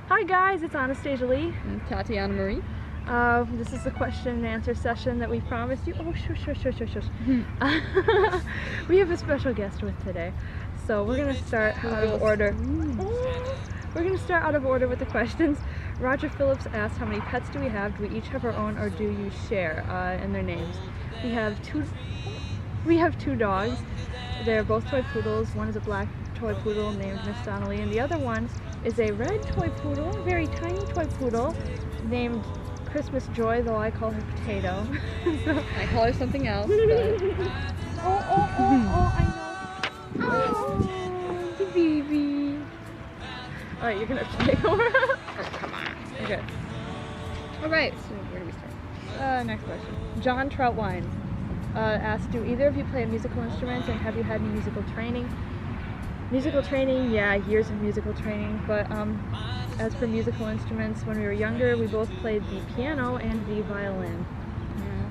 Hi guys, it's Anastasia Lee. And Tatiana Marie. This is the question and answer session that we promised you. Oh, shush. We have a special guest with today. So we're going to start out of order. We're going to start out of order with the questions. Roger Phillips asked, how many pets do we have? Do we each have our own or do you share in their names? We have two dogs. They're both toy poodles. One is a black toy poodle named Miss Donnelly, and the other one is a red toy poodle, a very tiny toy poodle named Christmas Joy, though I call her Potato. I call her something else, but... I know. Oh, the baby. Alright, you're gonna have to take over. Oh, come on. Okay. Alright, so where do we start? Next question. John Troutwine asked, do either of you play a musical instrument and have you had any musical training? Musical training, yeah, years of musical training, but as for musical instruments, when we were younger, we both played the piano and the violin. Yeah,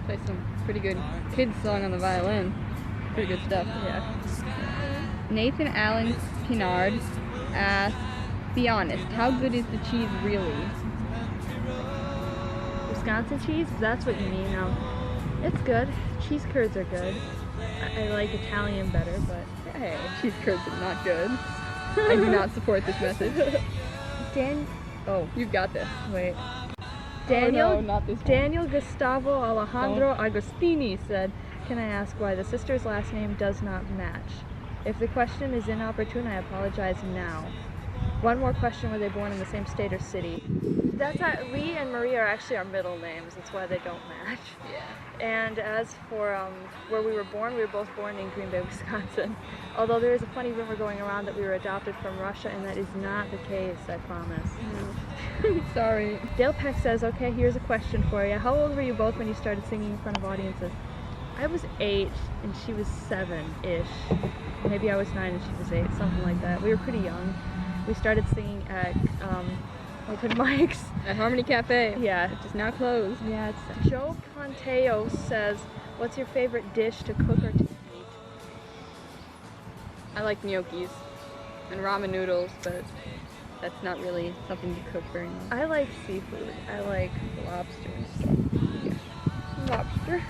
play some pretty good kids song on the violin. Pretty good stuff. Yeah. Nathan Allen Pinard asked, be honest, how good is the cheese really? Wisconsin cheese, if that's what you mean. It's good. Cheese curds are good. I like Italian better, but hey. Cheese curds are not good. I do not support this message. Oh, you've got this. Wait. Daniel, oh, no, not this one. Daniel Gustavo Alejandro Agostini said, can I ask why the sister's last name does not match? If the question is inopportune, I apologize now. One more question, were they born in the same state or city? That's not, Lee and Marie are actually our middle names, that's why they don't match. Yeah. And as for where we were both born in Green Bay, Wisconsin. Although there is a funny rumor going around that we were adopted from Russia, and that is not the case, I promise. Sorry. Dale Peck says, okay, here's a question for you. How old were you both when you started singing in front of audiences? I was 8 and she was 7-ish. Maybe I was 9 and she was 8, something like that. We were pretty young. We started singing at open mics. At Harmony Cafe. Yeah. Which is now closed. Yeah, it's Joe Conteo says, what's your favorite dish to cook or to eat? I like gnocchis and ramen noodles, but that's not really something to cook very much. I like seafood. I like lobster and stuff. Yeah. Lobster.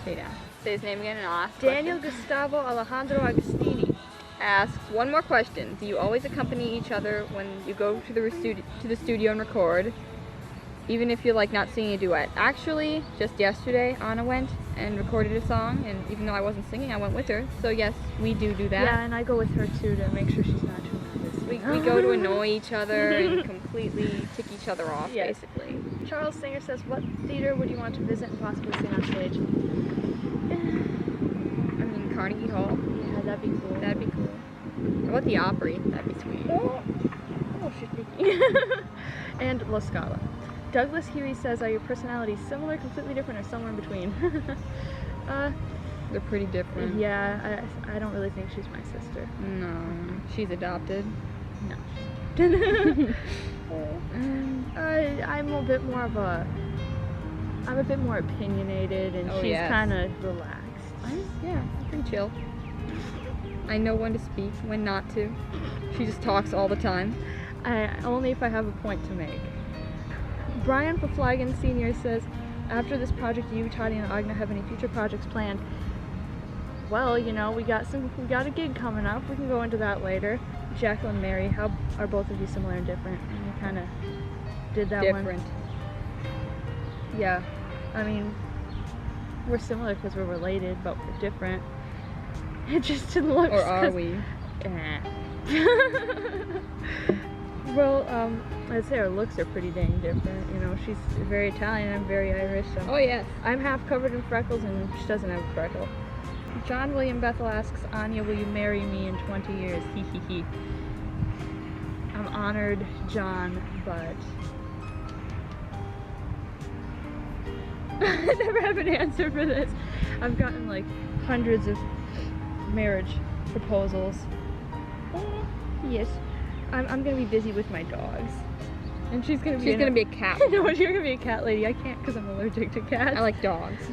Stay down. Say his name again and I'll ask. Daniel Gustavo Alejandro Agostini asks, one more question. Do you always accompany each other when you go to the studio and record, even if you're like not singing a duet? Actually, just yesterday, Anna went and recorded a song, and even though I wasn't singing, I went with her. So yes, we do that. Yeah, and I go with her too to make sure she's not too nervous. We go to annoy each other and completely tick each other off, yes. Basically. Charles Singer says, what theater would you want to visit and possibly sing on stage? I mean, Carnegie Hall. Yeah, that'd be cool. That'd be cool. How about the Opry? That'd be sweet. Oh, she's picky. And La Scala. Douglas Huey says, are your personalities similar, completely different, or somewhere in between? They're pretty different. Yeah, I don't really think she's my sister. No, she's adopted. No. I'm a bit more opinionated, and she's kind of relaxed. I'm pretty chill. I know when to speak, when not to. She just talks all the time. Only if I have a point to make. Brian Paflagan Sr. says, after this project, do you, Tati, and Agna have any future projects planned? Well, you know, we got a gig coming up. We can go into that later. Jacqueline Mary, how are both of you similar and different? And you kind of did that one. Different. Yeah, I mean, we're similar because we're related, but we're different. It just didn't look. Or are we? Well, I'd say our looks are pretty dang different. You know, she's very Italian, I'm very Irish. So oh yes. I'm half covered in freckles and she doesn't have a freckle. John William Bethel asks, Anya, will you marry me in 20 years? Hee hee hee. I'm honored, John, but I never have an answer for this. I've gotten like hundreds of marriage proposals. Yes. I'm gonna be busy with my dogs. And she's gonna be a cat. No, you're gonna be a cat lady. I can't because I'm allergic to cats. I like dogs.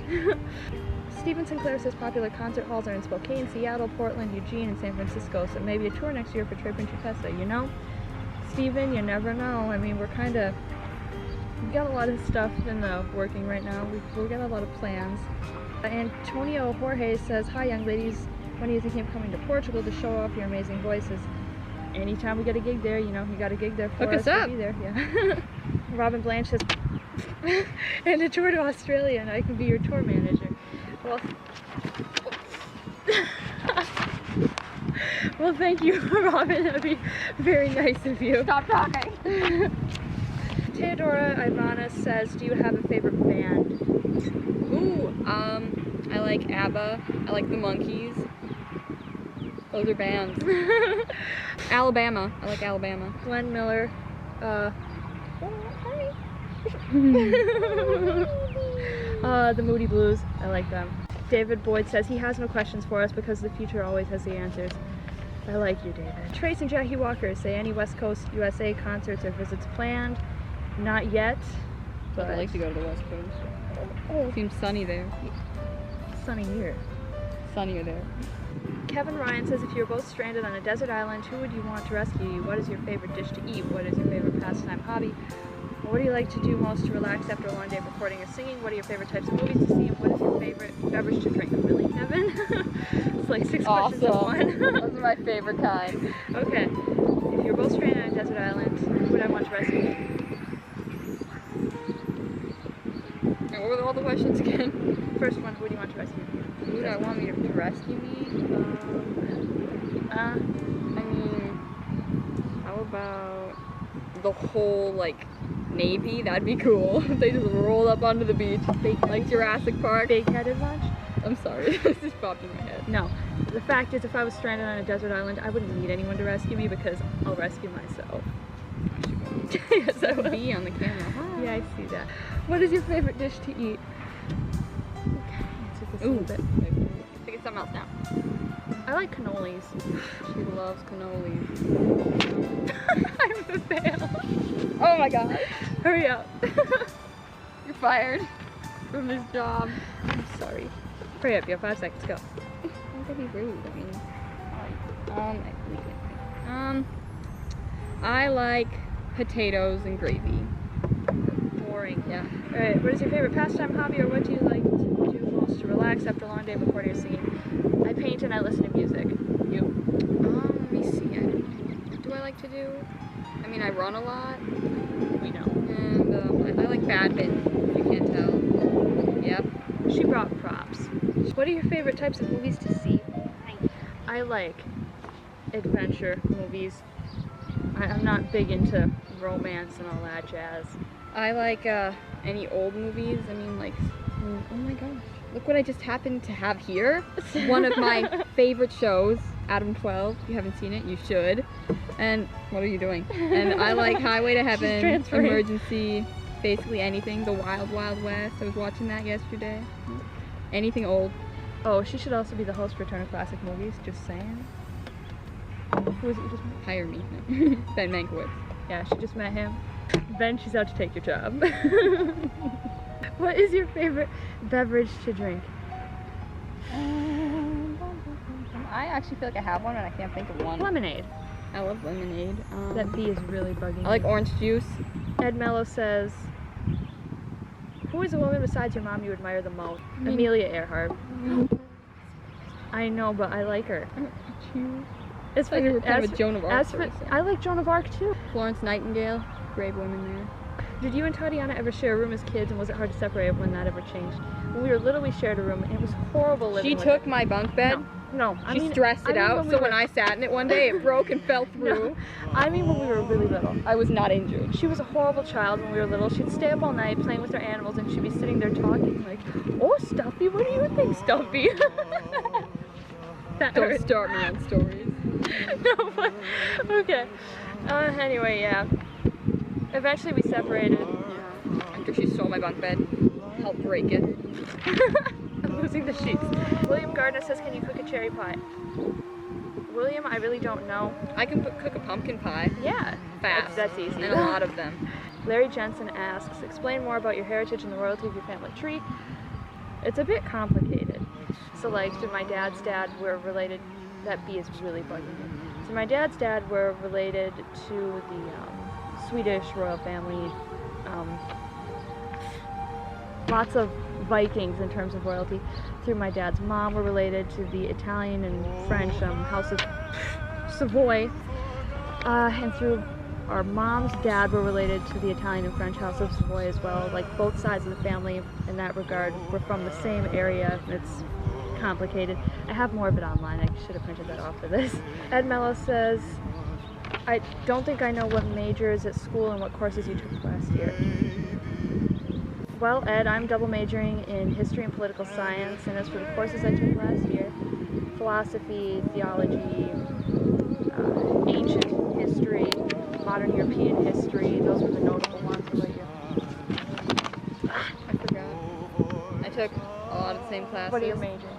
Stephen Sinclair says popular concert halls are in Spokane, Seattle, Portland, Eugene, and San Francisco, so maybe a tour next year for Trip and Chupessa, you know? Steven, you never know. I mean, we've got a lot of stuff in the working right now. We've got a lot of plans. Antonio Jorge says, hi young ladies, when do you think of coming to Portugal to show off your amazing voices? Anytime we get a gig there, you know, you got a gig there for us to be there. Yeah. Robin Blanche says, and a tour to Australia, and I can be your tour manager. Well, well, thank you, Robin. That'd be very nice of you. Stop talking. Theodora Ivana says, do you have a favorite band? Ooh, I like ABBA. I like the Monkees. Those are bands. Alabama. I like Alabama. Glenn Miller. The Moody Blues. I like them. David Boyd says he has no questions for us because the future always has the answers. I like you, David. Trace and Jackie Walker say, any West Coast USA concerts or visits planned? Not yet, but I'd like to go to the West Coast. Oh. Seems sunny there. Sunny here. Sunnier there. Kevin Ryan says, if you're both stranded on a desert island, who would you want to rescue you? What is your favorite dish to eat? What is your favorite pastime hobby? What do you like to do most to relax after a long day of recording or singing? What are your favorite types of movies to see? And what is your favorite beverage to drink? Really, Kevin? It's like 6 questions in one. Those are my favorite kind. Okay. If you're both stranded on a desert island, who would I want to rescue you? And what were all the questions again? First one, who do you want to rescue? Who would I want me to rescue me? I mean, how about the whole, like, Navy? That'd be cool. They just rolled up onto the beach, like Jurassic Park. Big-headed lunch? I'm sorry, this just popped in my head. No. The fact is, if I was stranded on a desert island, I wouldn't need anyone to rescue me because I'll rescue myself. Yes, I will. Be on the camera. Hi. Yeah, I see that. What is your favorite dish to eat? Okay, answer this a little bit. Think of something else now. I like cannolis. She loves cannolis. I'm a fail. Oh my god. Hurry up. You're fired from this job. I'm sorry. Hurry up, you have 5 seconds, go. Don't be rude. I mean, I like potatoes and gravy. Boring. Yeah. Alright, what is your favorite pastime, hobby, or what do you like to do most to relax after a long day of recording or singing? I paint and I listen to music. You? Let me see. What do I like to do? I mean, I run a lot. We know. And I like badminton, if you can't tell. Yep. She brought props. What are your favorite types of movies to see? I like adventure movies. I'm not big into romance and all that jazz. I like any old movies. I mean, like, oh my gosh. Look what I just happened to have here. One of my favorite shows, Adam 12. If you haven't seen it, you should. And what are you doing? And I like Highway to Heaven, Emergency, basically anything. The Wild Wild West. I was watching that yesterday. Anything old. Oh, she should also be the host for Turner Classic Movies, just saying. Who is it you just met? Hire me. Ben Mankiewicz. Yeah, she just met him. Ben, she's out to take your job. What is your favorite beverage to drink? I actually feel like I have one and I can't think of one. Lemonade. I love lemonade. That bee is really bugging me. I like orange juice. Ed Mello says, who is a woman besides your mom you admire the most? Amelia Earhart. I know, but I like her. It's like you were kind of a Joan of Arc I like Joan of Arc too. Florence Nightingale, brave women there. Did you and Tatiana ever share a room as kids, and was it hard to separate when that ever changed? When we were little, we shared a room, and it was horrible living with took my bunk bed. No. She stressed it out, so when I sat in it one day, it broke and fell through. No. I mean when we were really little. I was not injured. She was a horrible child when we were little. She'd stay up all night playing with her animals, and she'd be sitting there talking like, oh, Stuffy, what do you think, Stuffy? Don't start me on stories. No, but, okay. Anyway, yeah. Eventually we separated. Yeah. After she stole my bunk bed, helped break it. I'm losing the sheets. William Gardner says, can you cook a cherry pie? William, I really don't know. I can cook a pumpkin pie. Yeah. Fast. That's easy. And a lot of them. Larry Jensen asks, explain more about your heritage and the royalty of your family tree. It's a bit complicated. So like, to my dad's dad, we're related. That bee is really bugging me. through my dad's dad, we're related to the Swedish royal family. Lots of Vikings in terms of royalty. Through my dad's mom, we're related to the Italian and French House of Savoy. And through our mom's dad, we're related to the Italian and French House of Savoy as well. Like, both sides of the family in that regard, we're from the same area. It's complicated. I have more of it online. I should have printed that off for this. Ed Mello says, I don't think I know what majors at school and what courses you took last year. Well, Ed, I'm double majoring in history and political science, and as for the courses I took last year, philosophy, theology, ancient history, modern European history, those were the notable ones. What about you? I forgot. I took a lot of the same classes. What are you majoring?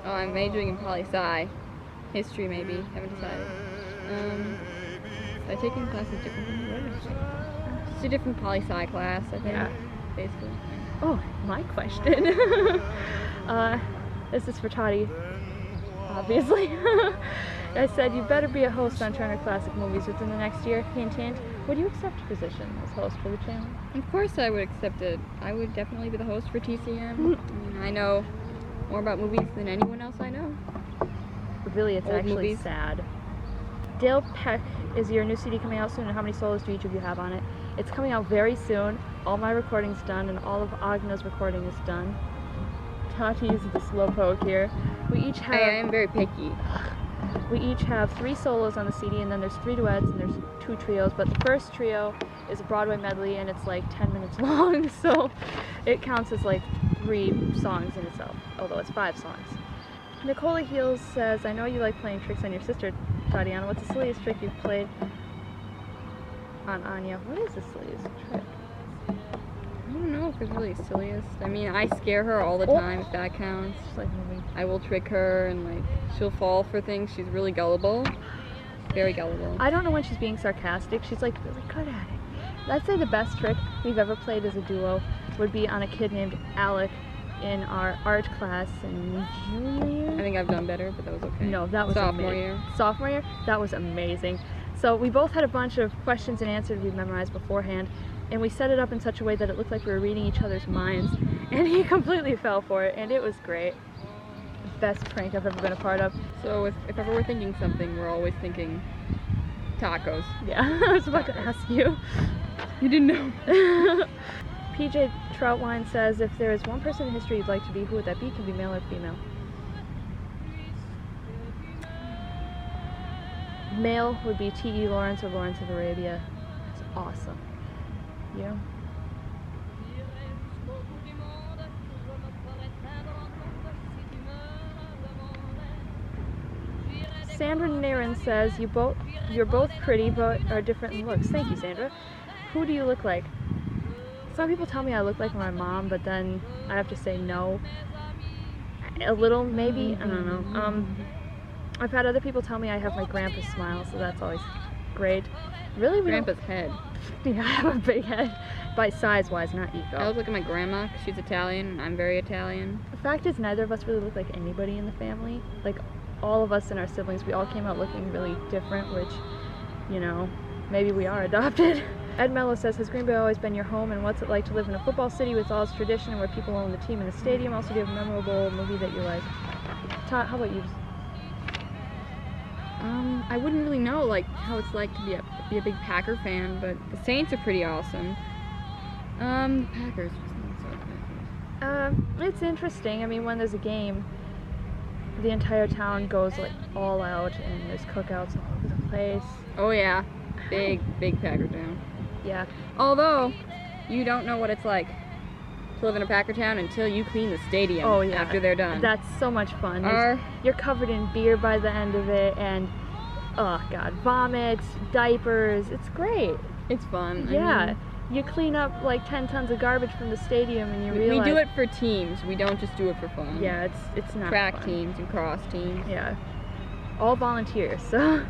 Oh, I'm majoring in poli-sci. History, maybe. Haven't decided. I taken classes different from the others. Just a different poli-sci class, I think. Yeah. Basically. Oh, my question. This is for Toddy, obviously. I said, you better be a host on Turner Classic Movies within the next year. Hint, hint. Would you accept a position as host for the channel? Of course I would accept it. I would definitely be the host for TCM. I know more about movies than anyone else I know. Really, it's Old actually movies. sad. Dale Peck, is your new CD coming out soon, and how many solos do each of you have on it? It's coming out very soon. All my recording's done, and all of Agna's recording is done. Tati is the slowpoke here. We each have... I am very picky. We each have 3 solos on the CD, and then there's 3 duets, and there's 2 trios. But the first trio is a Broadway medley, and it's like 10 minutes long, so it counts as like 3 songs in itself, although it's 5 songs. Nicola Heels says, I know you like playing tricks on your sister, Tatiana. What's the silliest trick you've played on Anya? What is the silliest trick? I don't know if it's really silliest. I mean, I scare her all the time, if that counts. Just like moving. I will trick her, and like, she'll fall for things. She's really gullible. Very gullible. I don't know when she's being sarcastic. She's like really good at it. I'd say the best trick we've ever played as a duo would be on a kid named Alec in our art class in junior year. I think I've done better, but that was okay. No, that was sophomore amazing. year. Sophomore year? That was amazing. So we both had a bunch of questions and answers we memorized beforehand, and we set it up in such a way that it looked like we were reading each other's minds, and he completely fell for it, and it was great. Best prank I've ever been a part of. So if ever we're thinking something, we're always thinking tacos. Yeah, I was about to ask you. You didn't know. PJ Troutwine says, if there is one person in history you'd like to be, who would that be? Can be male or female. Male would be T.E. Lawrence or Lawrence of Arabia. It's awesome. You? Sandra Naren says, you're both pretty but are different in looks. Thank you, Sandra. Who do you look like? Some people tell me I look like my mom, but then I have to say no. A little, maybe. I don't know. I've had other people tell me I have my grandpa's smile, so that's always great. Really, Grandpa's head. Yeah, I have a big head. By size-wise, not ego. I look at my grandma, 'cause she's Italian, and I'm very Italian. The fact is, neither of us really look like anybody in the family. Like, all of us and our siblings, we all came out looking really different, which, you know, maybe we are adopted. Ed Mello says, has Green Bay always been your home, and what's it like to live in a football city with all its tradition and where people own the team in the stadium? Also, do you have a memorable movie that you like? Todd, how about you? I wouldn't really know like how it's like to be a big Packer fan, but the Saints are pretty awesome. The Packers. It's interesting. I mean, when there's a game, the entire town goes like all out, and there's cookouts all over the place. Oh yeah, big Packer town. Yeah. Although, you don't know what it's like to live in a Packer town until you clean the stadium after they're done. That's so much fun. Our- You're covered in beer by the end of it, and oh god, vomit, diapers. It's great. It's fun. Yeah. I mean, you clean up like 10 tons of garbage from the stadium, and you realize... we do it for teams. We don't just do it for fun. Yeah, it's not Track fun. teams and cross teams. Yeah. All volunteers, so...